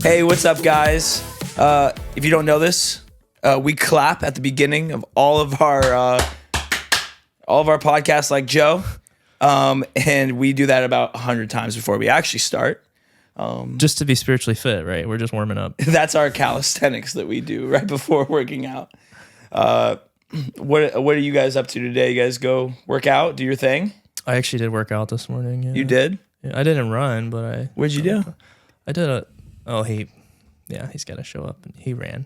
Hey, what's up, guys? If you don't know this, we clap at the beginning of all of our podcasts, like Joe, and we do that about 100 times before we actually start. Just to be spiritually fit, right? We're just warming up. That's our calisthenics that we do right before working out. What are you guys up to today? You guys go work out, do your thing? I actually did work out this morning. Yeah. You did? Yeah, I didn't run, but What'd you do? I did a. Oh, he's got to show up. And he ran.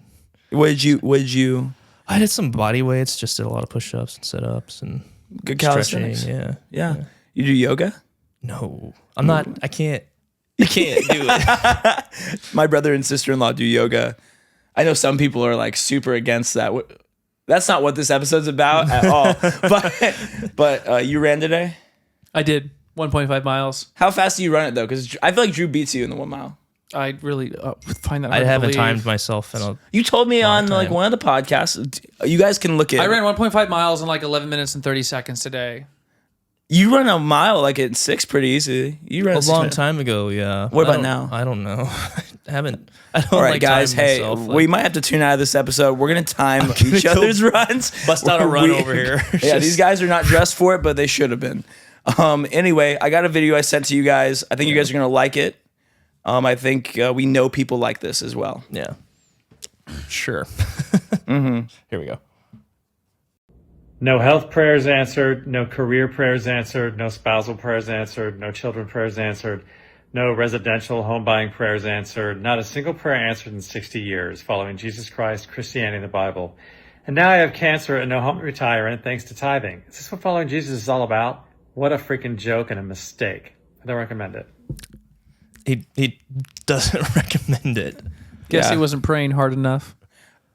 What'd you? I did some body weights. Just did a lot of push-ups and sit-ups and Good stretching. calisthenics. Yeah. You do yoga? No, I'm not. I can't do it. My brother and sister-in-law do yoga. I know some people are like super against that. That's not what this episode's about at all. But you ran today? I did 1.5 miles. How fast do you run it though? Because I feel like Drew beats you in the 1 mile. I really find that I hard to haven't believe. timed myself in a. You told me on time. like one of the podcasts. You guys can look at. I ran 1.5 miles in like 11 minutes and 30 seconds today. You run a mile like in 6 pretty easy. You ran A 6 long minutes. time ago, yeah. What I about don't- now? I don't know. I don't All right, like guys. timing Hey, myself, we might have to tune out of this episode. We're gonna time each go other's runs. bust out a run over here. Yeah, these guys are not dressed for it, but they should have been. Anyway, I got a video I sent to you guys. I think you guys are gonna like it. I think we know people like this as well. Yeah. Sure. Here we go. No health prayers answered, no career prayers answered, no spousal prayers answered, no children prayers answered, no residential home buying prayers answered, not a single prayer answered in 60 years following Jesus Christ, Christianity, and the Bible. And now I have cancer and no home to retire in thanks to tithing. Is this what following Jesus is all about? What a freaking joke and a mistake. I don't recommend it. He doesn't recommend it. Guess Yeah. he wasn't praying hard enough.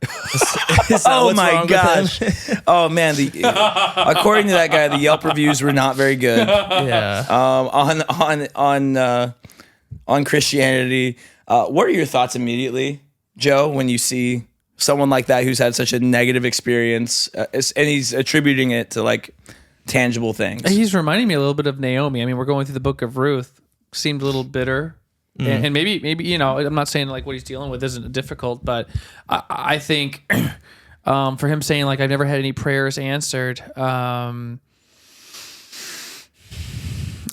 Is that Oh what's my wrong with gosh! Oh man, according to that guy, the Yelp reviews were not very good. him? Yeah. On Christianity. What are your thoughts immediately, Joe, when you see someone like that who's had such a negative experience, and he's attributing it to like tangible things? He's reminding me a little bit of Naomi. I mean, we're going through the book of Ruth. Seemed a little bitter. And maybe I'm not saying like what he's dealing with isn't difficult, but I think for him saying like I've never had any prayers answered. A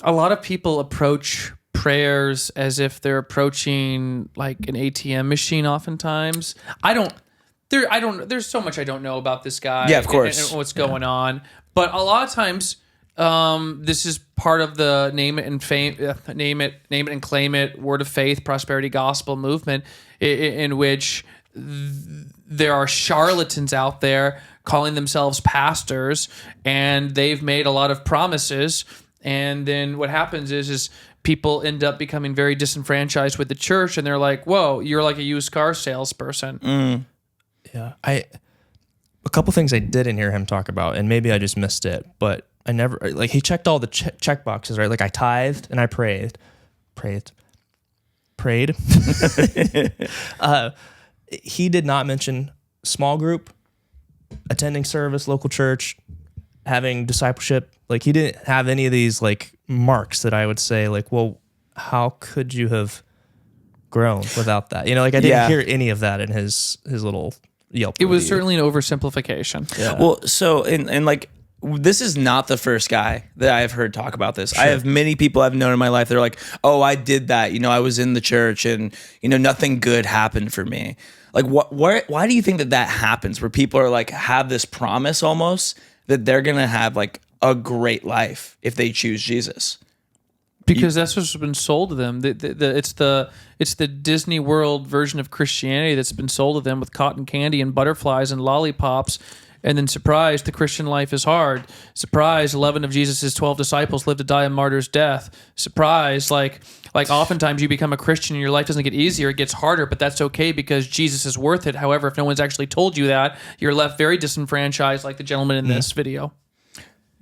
lot of people approach prayers as if they're approaching like an ATM machine. Oftentimes, there's so much I don't know about this guy. Yeah, of course. and what's going on, but a lot of times. This is part of the name it and claim it, word of faith, prosperity gospel movement, in which there are charlatans out there calling themselves pastors, and they've made a lot of promises, and then what happens is people end up becoming very disenfranchised with the church, and they're like, "Whoa, you're like a used car salesperson." Yeah. A couple things I didn't hear him talk about, and maybe I just missed it, but I never, like, he checked all the check boxes, right? Like, I tithed and I prayed. He did not mention small group, attending service, local church, having discipleship. Like, he didn't have any of these, like, marks that I would say, like, well, how could you have grown without that? You know, like, I didn't hear any of that in his little Yelp It was review. certainly an oversimplification. Yeah. Well, so and like this is not the first guy that I've heard talk about this. I have many people I've known in my life that are like, "Oh, I did that. You know, I was in the church, and you know, nothing good happened for me." Like, why do you think that happens? Where people are like have this promise almost that they're gonna have like a great life if they choose Jesus. Because that's what's been sold to them. It's the Disney World version of Christianity that's been sold to them with cotton candy and butterflies and lollipops. And then, surprise, the Christian life is hard. Surprise, 11 of Jesus' 12 disciples lived to die a martyr's death. Surprise, like oftentimes you become a Christian and your life doesn't get easier, it gets harder, but that's okay because Jesus is worth it. However, if no one's actually told you that, you're left very disenfranchised like the gentleman in this video.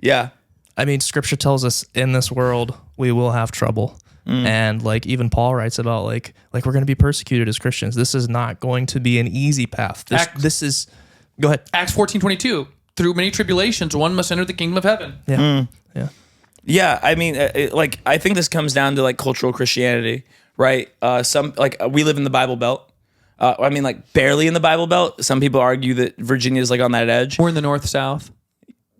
Yeah. I mean, scripture tells us in this world we will have trouble. And like even Paul writes about like we're going to be persecuted as Christians. This is not going to be an easy path. This is go ahead. Acts 14:22. Through many tribulations, one must enter the kingdom of heaven. Yeah. Yeah. Yeah, I mean, I think this comes down to like cultural Christianity, right? Some like we live in the Bible Belt. I mean, like barely in the Bible Belt. Some people argue that Virginia is like on that edge. We're in the north-south.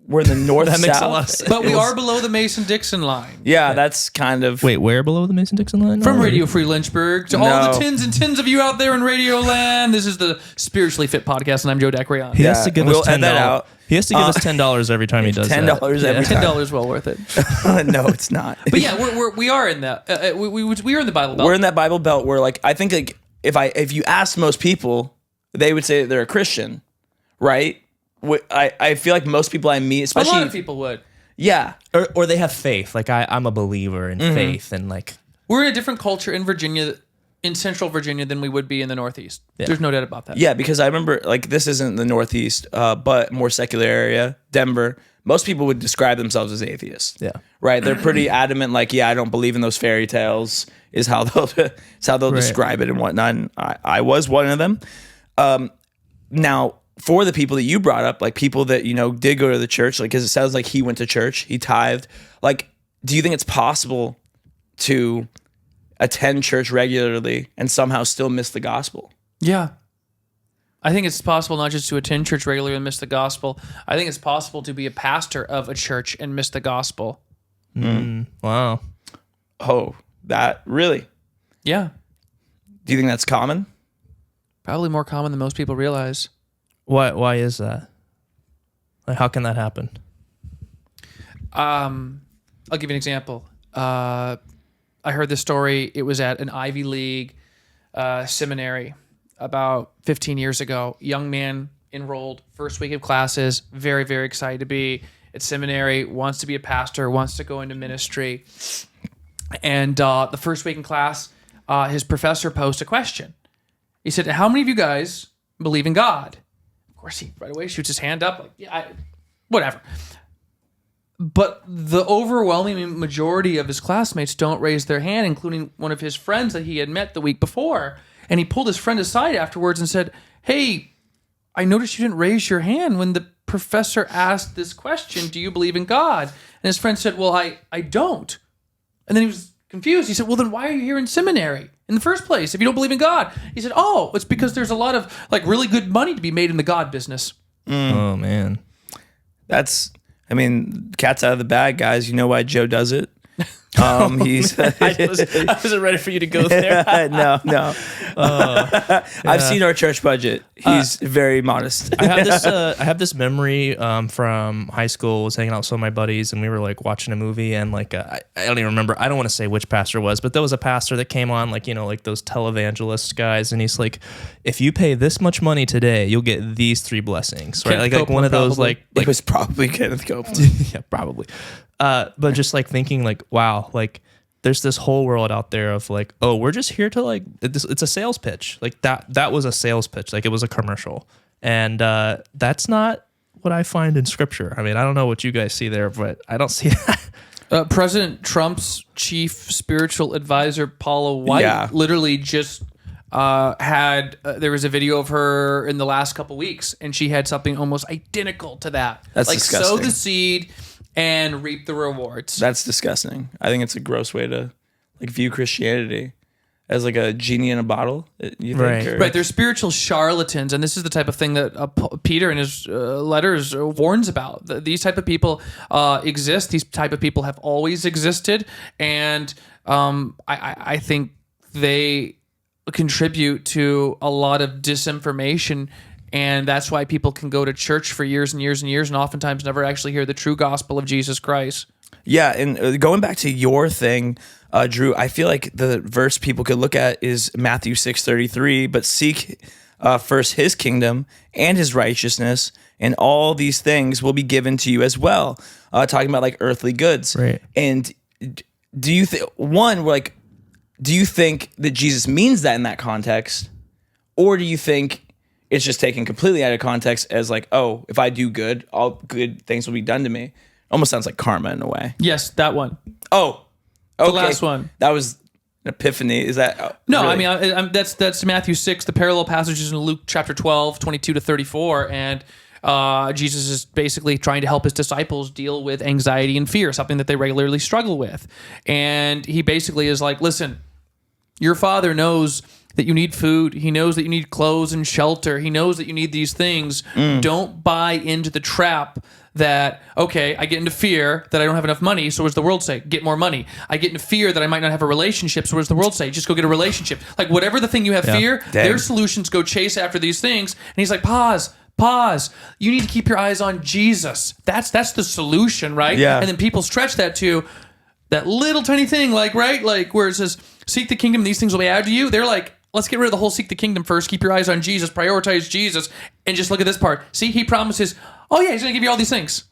We're in the north That makes a south. lot of sense. But we are below the Mason-Dixon line. Yeah, that's kind of Wait, where below the Mason-Dixon line? From Radio Free Lynchburg to all No. the tins and tins of you out there in Radio Land, this is the Spiritually Fit Podcast, and I'm Joe Dacrian. He has Yeah, to give we'll us edit that $10. out. He has to give us $10 every time he does that. $10 every time. $10 well worth it. No, it's not. But yeah, we are in that. We are in the Bible Belt. We're in that Bible Belt where, like, I think, like, if you ask most people, they would say that they're a Christian, right? I feel like most people I meet, a especially lot of people would. yeah, Or they have faith. Like I'm a believer in faith, and like We're in a different culture in Virginia, in Central Virginia, than we would be in the Northeast. There's no doubt about that. yeah, because I remember, like, this isn't the Northeast, but more secular area, Denver. Most people would describe themselves as atheists. Yeah. right. They're pretty adamant, like, yeah, I don't believe in those fairy tales. Is how they'll describe it and whatnot. And I was one of them. Now, for the people that you brought up, like people that, did go to the church, like, because it sounds like he went to church, he tithed. Like, do you think it's possible to attend church regularly and somehow still miss the gospel? Yeah. I think it's possible not just to attend church regularly and miss the gospel. I think it's possible to be a pastor of a church and miss the gospel. wow. Oh, that really? Yeah. Do you think that's common? Probably more common than most people realize. Why is that? Like, how can that happen? I'll give you an example. I heard this story. It was at an Ivy League seminary about 15 years ago. Young man enrolled, first week of classes, very, very excited to be at seminary, wants to be a pastor, wants to go into ministry. And the first week in class, his professor posed a question. He said, how many of you guys believe in God? Of course, he right away shoots his hand up, like, yeah, whatever. But the overwhelming majority of his classmates don't raise their hand, including one of his friends that he had met the week before. And he pulled his friend aside afterwards and said, hey, I noticed you didn't raise your hand when the professor asked this question, do you believe in God? And his friend said, well, I don't. And then he was confused. He said, well, then why are you here in seminary in the first place if you don't believe in God? He said, oh, it's because there's a lot of like really good money to be made in the God business. Oh man. Cat's out of the bag, guys. You know why Joe does it? He's I wasn't ready for you to go there. no. I've seen our church budget. He's very modest. I have this memory from high school. I was hanging out with some of my buddies, and we were like watching a movie, and like I don't even remember. I don't want to say which pastor it was, but there was a pastor that came on, like like those televangelist guys, and he's like, if you pay this much money today, you'll get these 3 blessings, right? Kenneth Like one of those Copeland, like It was probably Kenneth Copeland. yeah, probably. But just like thinking like, wow, like there's this whole world out there of like, oh, we're just here to like, it's a sales pitch. Like that was a sales pitch. Like it was a commercial. And that's not what I find in scripture. I mean, I don't know what you guys see there, but I don't see that. President Trump's chief spiritual advisor, Paula White, literally just had there was a video of her in the last couple weeks, and she had something almost identical to that. That's like disgusting. sow the seed and reap the rewards. That's disgusting. I think it's a gross way to like view Christianity as like a genie in a bottle. You think, Right. or- Right, they're spiritual charlatans, and this is the type of thing that Peter in his letters warns about. These type of people exist. These type of people have always existed, and I think they contribute to a lot of disinformation, and that's why people can go to church for years and years and years and oftentimes never actually hear the true gospel of Jesus Christ. Yeah, and going back to your thing, Drew, I feel like the verse people could look at is Matthew 6:33, but seek first his kingdom and his righteousness, and all these things will be given to you as well. Talking about like earthly goods. Right. And do you think do you think that Jesus means that in that context? Or do you think it's just taken completely out of context as like, oh, if I do good, all good things will be done to me? Almost sounds like karma in a way. Yes, that one. Oh, okay. last one. That was an epiphany. Is that No, really? I mean, that's Matthew 6. The parallel passages in Luke chapter 12, 22 to 34. And Jesus is basically trying to help his disciples deal with anxiety and fear, something that they regularly struggle with. And he basically is like, listen, Your Father knows that you need food. He knows that you need clothes and shelter. He knows that you need these things. Don't buy into the trap that, okay, I get into fear that I don't have enough money, so what does the world say? Get more money. I get into fear that I might not have a relationship, so what does the world say? Just go get a relationship. Like, whatever the thing you have fear, their solutions go chase after these things. And he's like, pause. You need to keep your eyes on Jesus. That's the solution, right? Yeah. And then people stretch that to that little tiny thing, like, right? Like, where it says, seek the kingdom, these things will be added to you. They're like, let's get rid of the whole seek the kingdom first. Keep your eyes on Jesus. Prioritize Jesus. And just look at this part. See, he promises, oh yeah, he's going to give you all these things.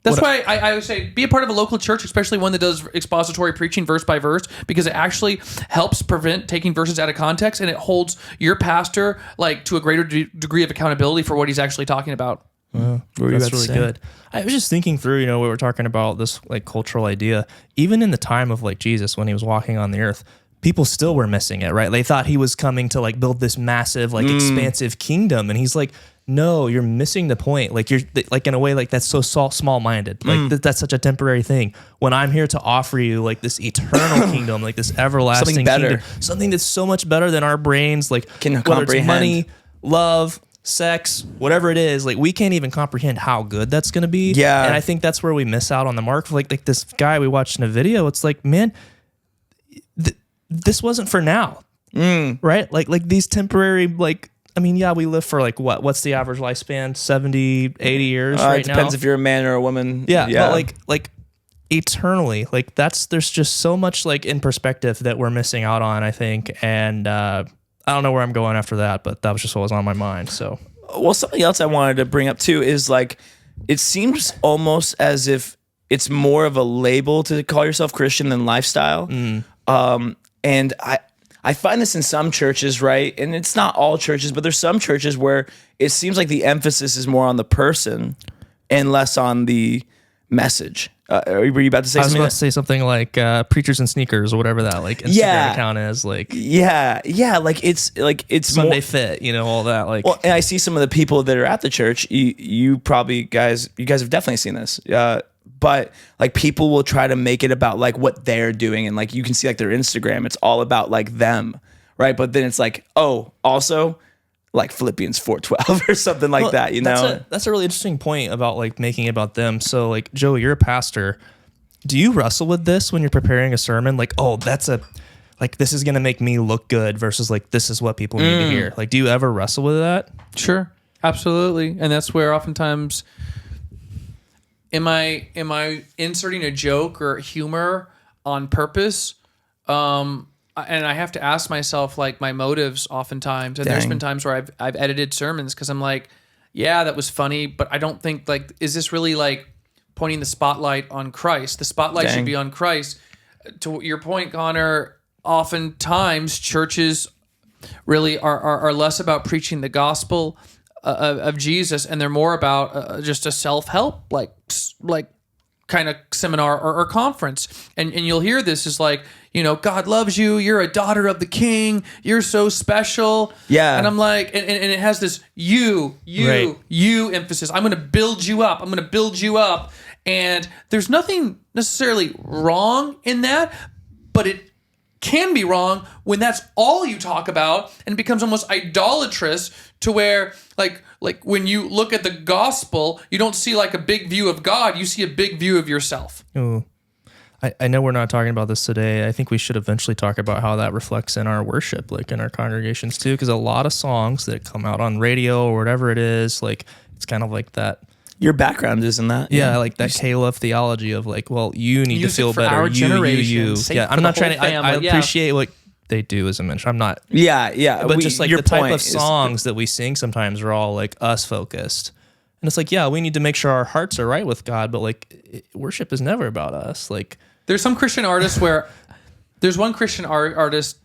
That's why I would say be a part of a local church, especially one that does expository preaching verse by verse, because it actually helps prevent taking verses out of context, and it holds your pastor like to a greater degree of accountability for what he's actually talking about. That's really good. I was just thinking through, we were talking about this like cultural idea. Even in the time of like Jesus, when he was walking on the earth, people still were missing it, right? They thought he was coming to like build this massive, like expansive kingdom, and he's like, no, you're missing the point. Like you're like in a way like that's so small-minded. Like that's such a temporary thing. When I'm here to offer you like this eternal kingdom, like this everlasting Something better. kingdom, something that's so much better than our brains, like Can whether comprehend. it's money, love, sex, whatever it is, like we can't even comprehend how good that's going to be. Yeah. And I think that's where we miss out on the mark. Like this guy we watched in a video, it's like, man, this wasn't for now, right? Like these temporary, like, I mean, yeah, we live for like what's the average lifespan? 70, 80 years right It depends now. if you're a man or a woman. Yeah. But like eternally, like there's just so much like in perspective that we're missing out on, I think. And I don't know where I'm going after that, but that was just what was on my mind. So, Well, something else I wanted to bring up too is like, it seems almost as if it's more of a label to call yourself Christian than lifestyle. And I find this in some churches, right? And it's not all churches, but there's some churches where it seems like the emphasis is more on the person and less on the message. Were you about to say I was something? about to say something like preachers and sneakers or whatever that like Instagram account is, like Yeah, like it's Sunday more, Fit, all that. Like, well, and I see some of the people that are at the church. You probably guys have definitely seen this. But like people will try to make it about like what they're doing, and like you can see like their Instagram, it's all about like them, right? But then it's like, oh, also like Philippians 4:12 or something like that, That's a really interesting point about like making it about them. So like, Joey, you're a pastor. Do you wrestle with this when you're preparing a sermon? Like, oh, this is going to make me look good versus like, this is what people need to hear. Like, do you ever wrestle with that? Sure, absolutely, and that's where oftentimes, am I inserting a joke or humor on purpose? And I have to ask myself like my motives oftentimes. And there's been times where I've edited sermons because I'm like, yeah, that was funny, but I don't think like, is this really like pointing the spotlight on Christ? The spotlight should be on Christ. To your point, Connor, oftentimes churches really are less about preaching the gospel of Jesus, and they're more about just a self-help like kind of seminar or conference. And you'll hear this is like, God loves you, you're a daughter of the King, you're so special. Yeah. And I'm like, and it has this you emphasis. I'm going to build you up. And there's nothing necessarily wrong in that, but it can be wrong when that's all you talk about, and it becomes almost idolatrous to where like when you look at the gospel, you don't see like a big view of God, you see a big view of yourself. Ooh. I know we're not talking about this today. I think we should eventually talk about how that reflects in our worship, like in our congregations too, because a lot of songs that come out on radio or whatever it is, like it's kind of like that. Your background is in that. Yeah, like that Caleb theology of like, well, you need to Music feel for better. our You. generation. Save Yeah, for I'm the not trying whole to. I family. Yeah. appreciate what they do as a ministry. I'm not. Yeah. But just like your the type point of is- songs that we sing sometimes are all like us focused. And it's like, yeah, we need to make sure our hearts are right with God, but like worship is never about us. Like There's some Christian artists where there's one Christian artist.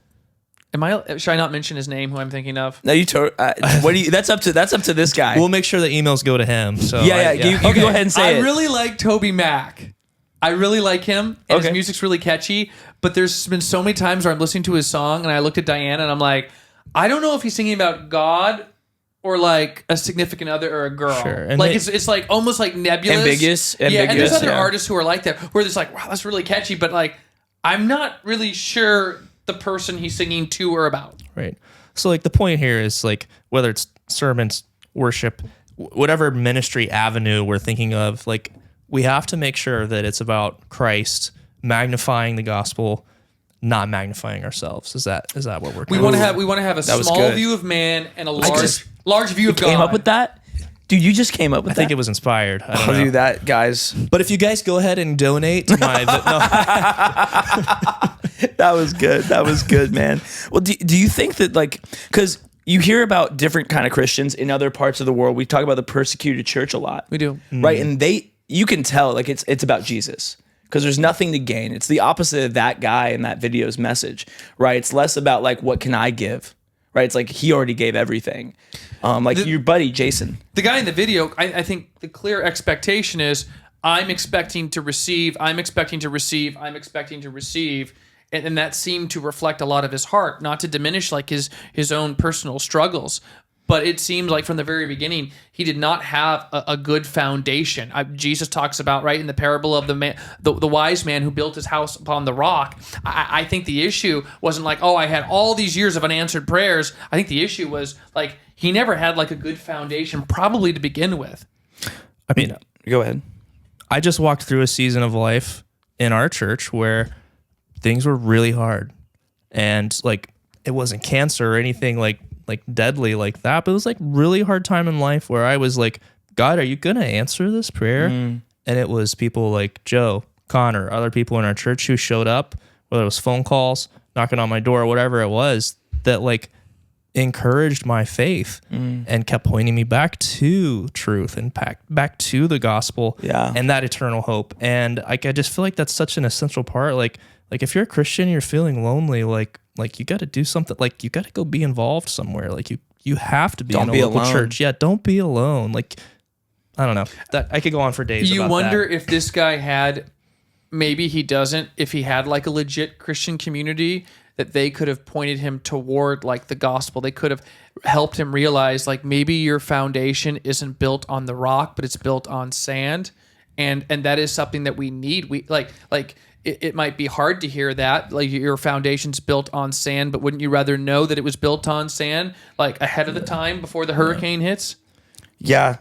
Should I not mention his name? Who I'm thinking of? No, you. What do you? That's up to this guy. we'll make sure the emails go to him. So yeah. You can go ahead and say I it. really like Toby Mac. I really like him, and his Okay. music's really catchy. But there's been so many times where I'm listening to his song, and I looked at Diana, and I'm like, I don't know if he's singing about God or like a significant other or a girl. Sure. And Like they- it's like almost like nebulous. Ambiguous, Yeah, and there's ambiguous, other yeah. artists who are like that, where it's like, wow, that's really catchy, but like I'm not really sure the person he's singing to or about. Right. So like the point here is like whether it's sermons, worship, whatever ministry avenue we're thinking of, like we have to make sure that it's about Christ, magnifying the gospel, not magnifying ourselves. Is that what we're? We want to have a small good. view of man and a just- large view of God. Came up with that? Dude, you just came up with I think that? it was inspired. I don't I'll know. do that, guys. But if you guys go ahead and donate to my That was good. That was good, man. Well, do you think that, like, because you hear about different kind of Christians in other parts of the world, we talk about the persecuted church a lot. We do. Right? And you can tell, like, it's about Jesus because there's nothing to gain. It's the opposite of that guy in that video's message, right? It's less about, like, what can I give, right? It's like he already gave everything. Your buddy, Jason. The guy in the video, I think the clear expectation is I'm expecting to receive, I'm expecting to receive, I'm expecting to receive. And that seemed to reflect a lot of his heart, not to diminish like his own personal struggles. But it seems like from the very beginning, he did not have a good foundation. Jesus talks about, right, in the parable of the wise man who built his house upon the rock. I think the issue wasn't like, oh, I had all these years of unanswered prayers. I think the issue was like he never had like a good foundation, probably to begin with. I mean, Go ahead. I just walked through a season of life in our church where things were really hard, and like it wasn't cancer or anything like deadly like that, but it was like really hard time in life where I was like, God, are you gonna answer this prayer? And it was people like Joe, Connor, other people in our church who showed up, whether it was phone calls, knocking on my door, whatever it was, that like encouraged my faith and kept pointing me back to truth and back to the gospel and that eternal hope. And I just feel like that's such an essential part. Like if you're a Christian, you're feeling lonely, like you got to do something, like you got to go be involved somewhere. Like you have to be in a local church. Yeah. Don't be alone. Like, I don't know, that I could go on for days. You about wonder that. if this guy had, maybe he doesn't, if he had like a legit Christian community that they could have pointed him toward like the gospel. They could have helped him realize like maybe your foundation isn't built on the rock, but it's built on sand. And that is something that we need. We it might be hard to hear that, like your foundation's built on sand, but wouldn't you rather know that it was built on sand like ahead of the time before the hurricane hits? Yeah.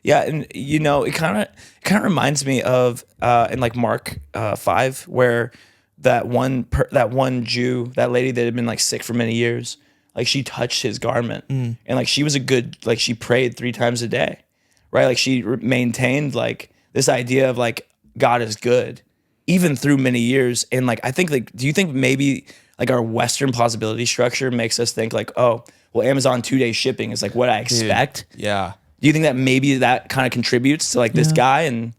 Yeah, and you know, it kind of reminds me of in like Mark 5, where that one Jew, that lady that had been like sick for many years, like she touched his garment, and like she was she prayed 3 times a day, right? Like she maintained like this idea of like God is good, even through many years. And like I think, like, do you think maybe like our Western plausibility structure makes us think like, oh, well, Amazon 2-day shipping is like what I expect? Yeah. Do you think that maybe that kind of contributes to like this guy? And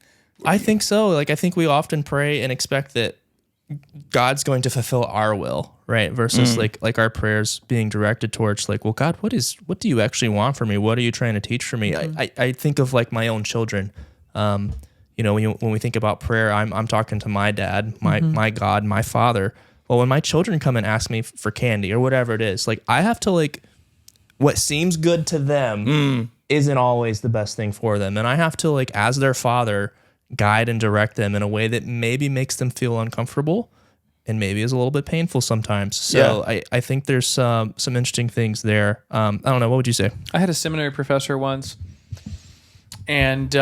I think so. Like, I think we often pray and expect that God's going to fulfill our will, right? Versus like our prayers being directed towards like, well, God, what do you actually want from me? What are you trying to teach for me? I think of like my own children. You know, when we think about prayer, I'm talking to my dad, my God, my father. Well, when my children come and ask me for candy or whatever it is, like I have to like, what seems good to them isn't always the best thing for them. And I have to like, as their father, guide and direct them in a way that maybe makes them feel uncomfortable and maybe is a little bit painful sometimes. So I think there's some interesting things there. I don't know. What would you say? I had a seminary professor once, and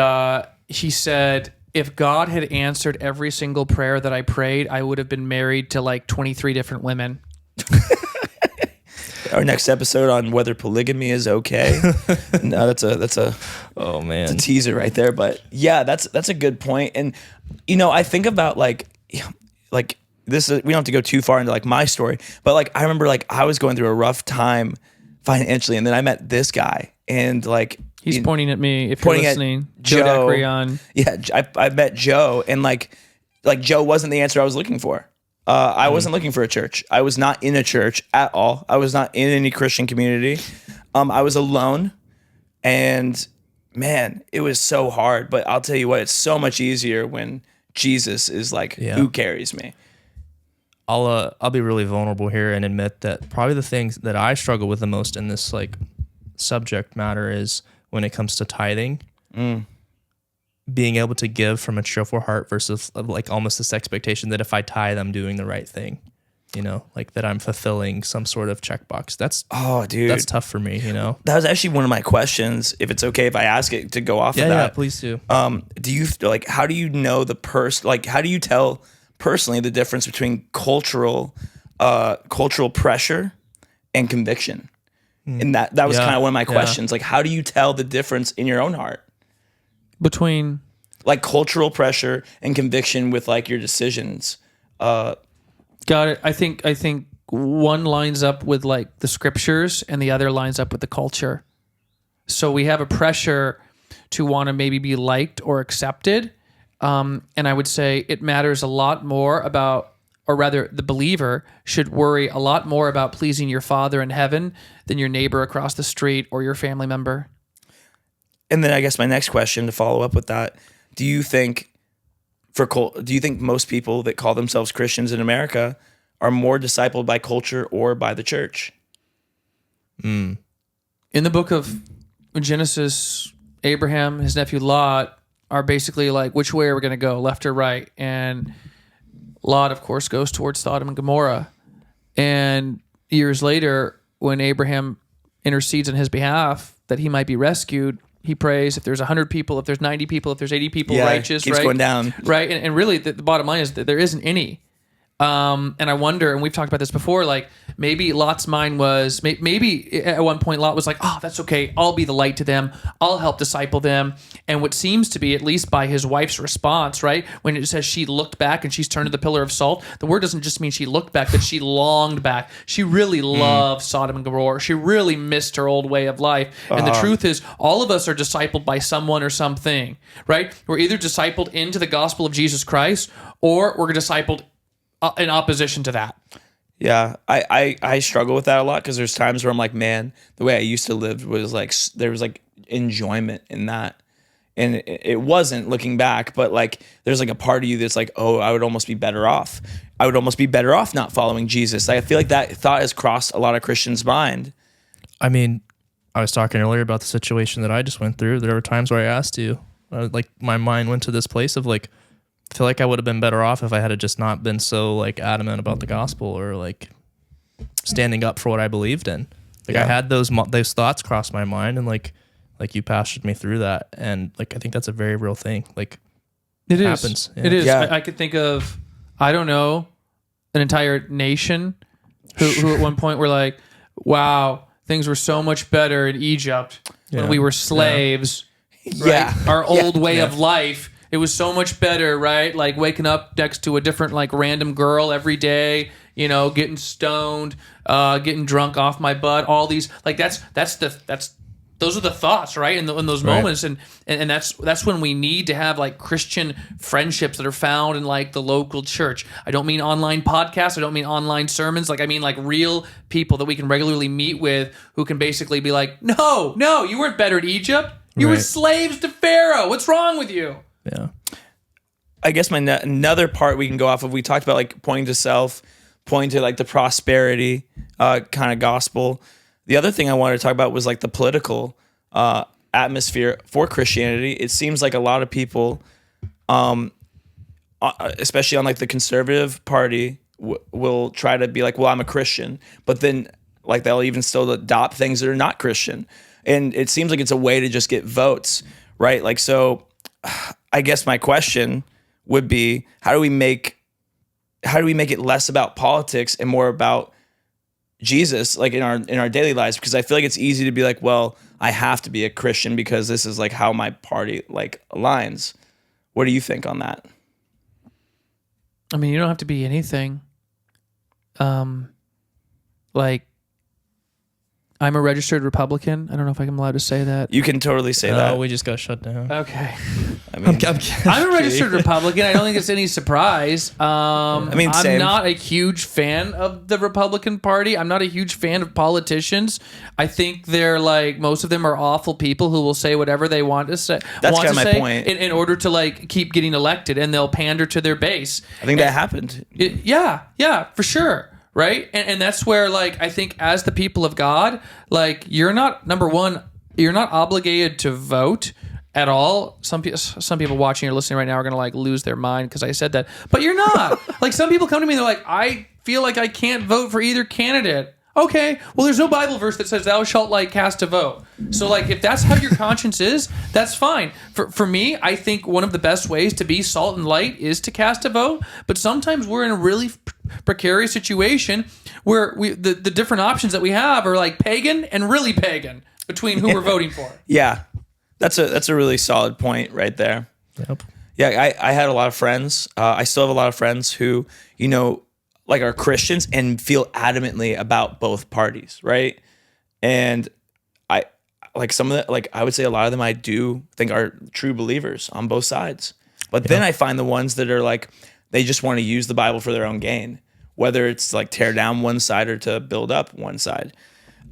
he said, if God had answered every single prayer that I prayed, I would have been married to like 23 different women. our next episode on whether polygamy is okay. No, that's a Oh man, it's a teaser right there. But yeah, that's a good point. And you know, I think about like this. We don't have to go too far into like my story, but like I remember like I was going through a rough time financially, and then I met this guy, and like he's pointing at me if you're listening. Joe Dacreon. Yeah, I met Joe, and like Joe wasn't the answer I was looking for. I wasn't looking for a church. I was not in a church at all. I was not in any Christian community. I was alone, and man, it was so hard. But I'll tell you what, it's so much easier when Jesus is like who carries me. I'll be really vulnerable here and admit that probably the things that I struggle with the most in this like subject matter is when it comes to tithing. Being able to give from a cheerful heart versus like almost this expectation that if I tithe, I'm doing the right thing. you know, like that I'm fulfilling some sort of checkbox. That's Oh, dude. that's tough for me, you know. That was actually one of my questions. If it's okay if I ask it to go off of Yeah, that. please do. Do you like, how do you know how do you tell personally the difference between cultural pressure and conviction? And that was Yeah, kind of one of my yeah. questions. Like, how do you tell the difference in your own heart? Between Like cultural pressure and conviction with like your decisions. got it. I think one lines up with like the scriptures and the other lines up with the culture. So we have a pressure to want to maybe be liked or accepted. And I would say it matters a lot more about, or rather the believer should worry a lot more about pleasing your Father in heaven than your neighbor across the street or your family member. And then I guess my next question to follow up with that, do you think most people that call themselves Christians in America are more discipled by culture or by the church? In the book of Genesis, Abraham, his nephew Lot are basically like, which way are we going to go, left or right? And Lot, of course, goes towards Sodom and Gomorrah. And years later, when Abraham intercedes on his behalf that he might be rescued, he prays, if there's 100 people, if there's 90 people, if there's 80 people righteous, keeps right? going down. Right. And really, the bottom line is that there isn't any. And I wonder, and we've talked about this before, like maybe Lot's mind was, maybe at one point Lot was like, oh, that's okay. I'll be the light to them. I'll help disciple them. And what seems to be, at least by his wife's response, right? When it says she looked back and she's turned to the pillar of salt, the word doesn't just mean she looked back, but she longed back. She really loved Sodom and Gomorrah. She really missed her old way of life. And the truth is, all of us are discipled by someone or something, right? We're either discipled into the gospel of Jesus Christ or we're discipled in opposition to that. Yeah, I struggle with that a lot because there's times where I'm like, man, the way I used to live was like, there was like enjoyment in that. And it wasn't looking back, but like, there's like a part of you that's like, oh, I would almost be better off. I would almost be better off not following Jesus. I feel like that thought has crossed a lot of Christians' mind. I mean, I was talking earlier about the situation that I just went through. There were times where I asked you, like my mind went to this place of like, I feel like I would have been better off if I had just not been so like adamant about the gospel or like standing up for what I believed in. Like I had those thoughts cross my mind, and like you pastored me through that, and like I think that's a very real thing. Like It happens. Yeah. It is. Yeah. I could think of, I don't know, an entire nation who at one point were like, wow, things were so much better in Egypt when Yeah. we were slaves. Yeah. Right? Our old way of life. It was so much better, right? Like waking up next to a different, like random girl every day, you know, getting stoned, getting drunk off my butt. All these, like those are the thoughts, right? In those moments, and that's when we need to have like Christian friendships that are found in like the local church. I don't mean online podcasts. I don't mean online sermons. Like I mean like real people that we can regularly meet with who can basically be like, no, you weren't better at Egypt. You were Right. slaves to Pharaoh. What's wrong with you? Yeah. I guess another part we can go off of, we talked about like pointing to self, pointing to like the prosperity kind of gospel. The other thing I wanted to talk about was like the political atmosphere for Christianity. It seems like a lot of people, especially on like the conservative party, will try to be like, well, I'm a Christian, but then like they'll even still adopt things that are not Christian. And it seems like it's a way to just get votes, right? Like, so I guess my question would be, how do we make it less about politics and more about Jesus, like in our daily lives? Because I feel like it's easy to be like, well, I have to be a Christian because this is like how my party like aligns. What do you think on that? I mean, you don't have to be anything. Like, I'm a registered Republican. I don't know if I'm allowed to say that. You can totally say that. We just got shut down. Okay. I mean, I'm a registered Republican. I don't think it's any surprise. I'm same. not a huge fan of the Republican Party. I'm not a huge fan of politicians. I think they're like, most of them are awful people who will say whatever they want to say. That's kinda my point. In order to like keep getting elected, and they'll pander to their base. I think that happened. Yeah, for sure. Right. And that's where, like, I think as the people of God, like, you're not, number one, you're not obligated to vote at all, some people watching or listening right now are going to like lose their mind because I said that. But you're not. Like some people come to me and they're like, I feel like I can't vote for either candidate. Okay, well, there's no Bible verse that says thou shalt like cast a vote. So like if that's how your conscience is, that's fine. For me, I think one of the best ways to be salt and light is to cast a vote. But sometimes we're in a really precarious situation where the different options that we have are like pagan and really pagan between who we're voting for. Yeah, that's a really solid point right there. Yep. Yeah, I had a lot of friends. I still have a lot of friends who, you know, like are Christians and feel adamantly about both parties, right? And I like some of the, like I would say a lot of them I do think are true believers on both sides. But then I find the ones that are like they just want to use the Bible for their own gain, whether it's like tear down one side or to build up one side.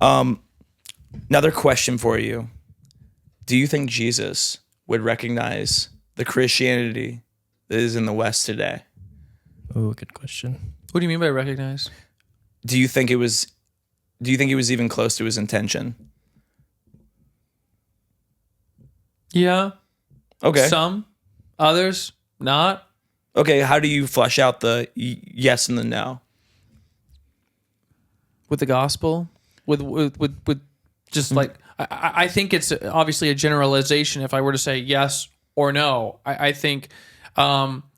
Another question for you. Do you think Jesus would recognize the Christianity that is in the West today? Oh, good question. What do you mean by recognize? Do you think it was even close to his intention? Yeah. Okay. Some, others not. Okay, how do you flesh out the yes and the no? With the gospel, with just like I think it's obviously a generalization. If I were to say yes or no, I think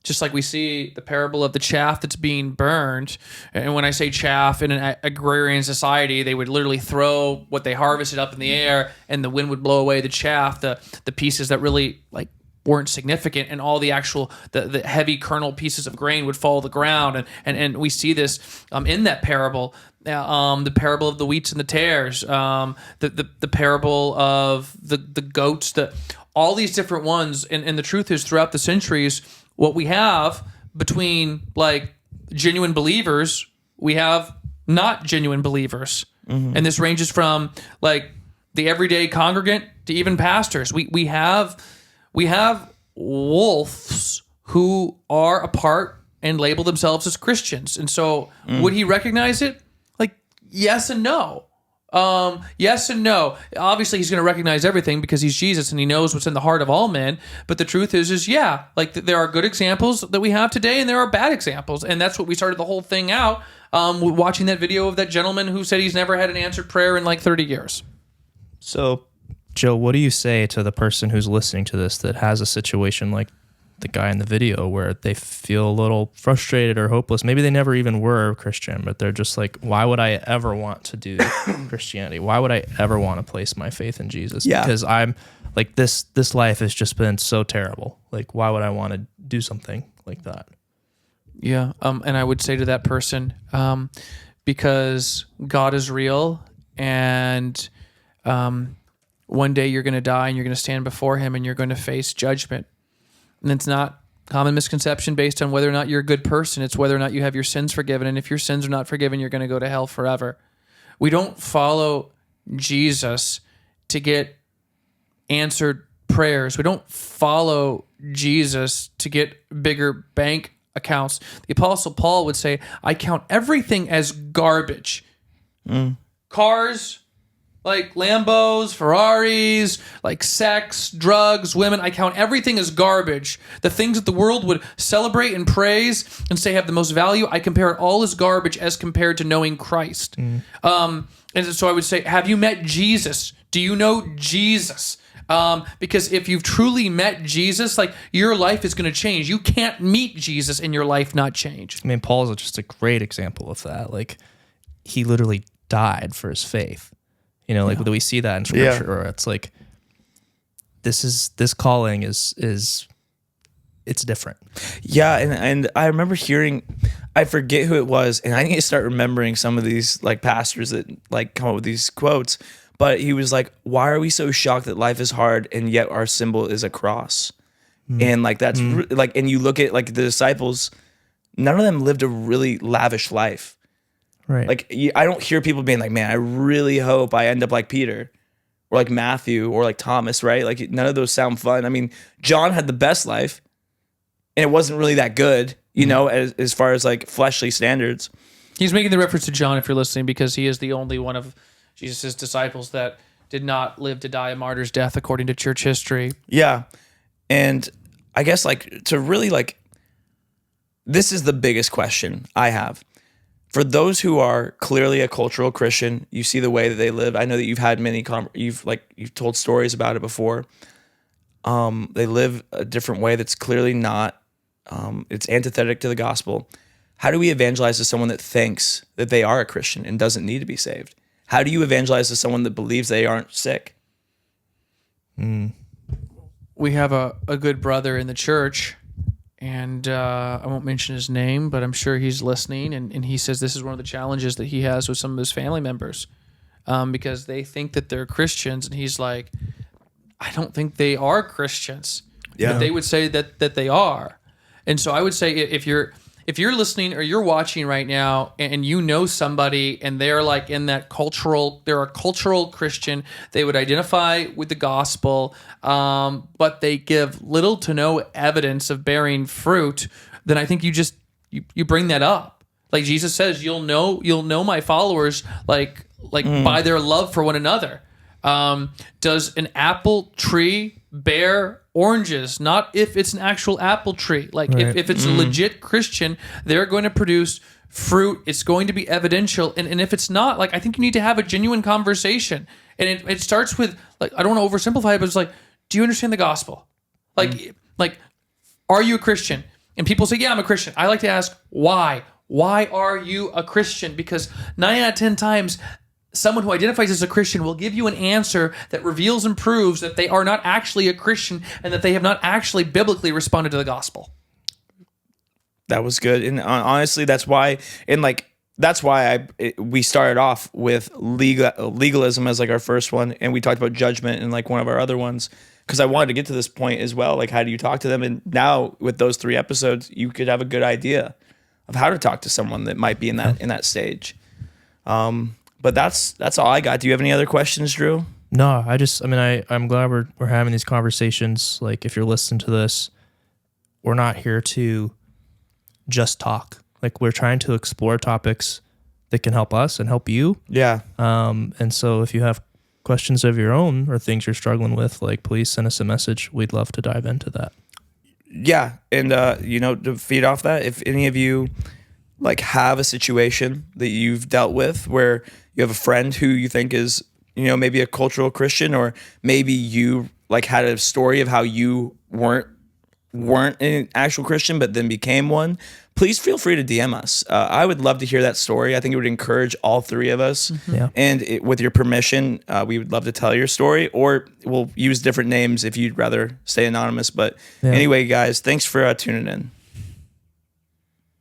just like we see the parable of the chaff that's being burned, and when I say chaff in an agrarian society, they would literally throw what they harvested up in the air, and the wind would blow away the chaff, the pieces that really like weren't significant, and all the actual the heavy kernel pieces of grain would fall to the ground, and we see this in that parable. The parable of the wheats and the tares, the parable of the goats, all these different ones, and the truth is throughout the centuries, what we have between like genuine believers, we have not genuine believers, and this ranges from like the everyday congregant to even pastors. We have wolves who are apart and label themselves as Christians, and so would he recognize it? Like yes and no. Yes and no. Obviously, he's going to recognize everything because he's Jesus and he knows what's in the heart of all men. But the truth is yeah, like there are good examples that we have today and there are bad examples. And that's what we started the whole thing out watching that video of that gentleman who said he's never had an answered prayer in like 30 years. So, Joe, what do you say to the person who's listening to this that has a situation like the guy in the video where they feel a little frustrated or hopeless? Maybe they never even were a Christian, but they're just like, why would I ever want to do Christianity? Why would I ever want to place my faith in Jesus? Yeah. Because I'm like, this life has just been so terrible. Like, why would I want to do something like that? Yeah. And I would say to that person, because God is real and one day you're going to die and you're going to stand before him and you're going to face judgment. And it's not common misconception based on whether or not you're a good person. It's whether or not you have your sins forgiven. And if your sins are not forgiven, you're going to go to hell forever. We don't follow Jesus to get answered prayers. We don't follow Jesus to get bigger bank accounts. The Apostle Paul would say, I count everything as garbage. Cars, like Lambos, Ferraris, like sex, drugs, women. I count everything as garbage. The things that the world would celebrate and praise and say have the most value, I compare it all as garbage as compared to knowing Christ. And so I would say, have you met Jesus? Do you know Jesus? Because if you've truly met Jesus, like your life is going to change. You can't meet Jesus and your life not change. I mean, Paul is just a great example of that. Like, he literally died for his faith. You know, like we see that in scripture where it's like, this calling is it's different. Yeah, and I remember hearing, I forget who it was, and I need to start remembering some of these like pastors that like come up with these quotes. But he was like, "Why are we so shocked that life is hard and yet our symbol is a cross?" And like that's like, and you look at like the disciples, none of them lived a really lavish life. Right. Like I don't hear people being like, "Man, I really hope I end up like Peter." Or like Matthew or like Thomas, right? Like none of those sound fun. I mean, John had the best life and it wasn't really that good, you know, as far as like fleshly standards. He's making the reference to John if you're listening because he is the only one of Jesus' disciples that did not live to die a martyr's death according to church history. Yeah. And I guess like to really like, this is the biggest question I have. For those who are clearly a cultural Christian, you see the way that they live. I know that you've had many, you've told stories about it before. They live a different way that's clearly not, it's antithetic to the gospel. How do we evangelize to someone that thinks that they are a Christian and doesn't need to be saved? How do you evangelize to someone that believes they aren't sick? We have a good brother in the church, and I won't mention his name, but I'm sure he's listening, and he says this is one of the challenges that he has with some of his family members, because they think that they're Christians, and he's like, I don't think they are Christians. Yeah. But they would say that they are. And so I would say if you're listening or you're watching right now and you know somebody and they're like in that they're a cultural Christian, they would identify with the gospel, but they give little to no evidence of bearing fruit, then I think you bring that up. Like Jesus says, you'll know my followers like by their love for one another. Does an apple tree bear oranges? Not if it's an actual apple tree. Like if it's a legit Christian, they're going to produce fruit. It's going to be evidential. And if it's not, like, I think you need to have a genuine conversation. And it starts with, like, I don't want to oversimplify it, but it's like, do you understand the gospel? Like, are you a Christian? And people say, yeah, I'm a Christian. I like to ask, why? Why are you a Christian? Because 9 out of 10 times, someone who identifies as a Christian will give you an answer that reveals and proves that they are not actually a Christian and that they have not actually biblically responded to the gospel. That was good. And honestly, that's why we started off with legalism as like our first one. And we talked about judgment in like one of our other ones, because I wanted to get to this point as well. Like, how do you talk to them? And now with those 3 episodes, you could have a good idea of how to talk to someone that might be in that stage. But that's all I got. Do you have any other questions, Drew? No, I'm glad we're having these conversations. Like, if you're listening to this, we're not here to just talk. Like, we're trying to explore topics that can help us and help you. Yeah. And so if you have questions of your own or things you're struggling with, like, please send us a message. We'd love to dive into that. Yeah. And, to feed off that, if any of you like have a situation that you've dealt with where you have a friend who you think is, maybe a cultural Christian, or maybe you like had a story of how you weren't an actual Christian, but then became one, please feel free to DM us. I would love to hear that story. I think it would encourage all 3 of us. Mm-hmm. Yeah. And with your permission, we would love to tell your story, or we'll use different names if you'd rather stay anonymous. But anyway, guys, thanks for tuning in.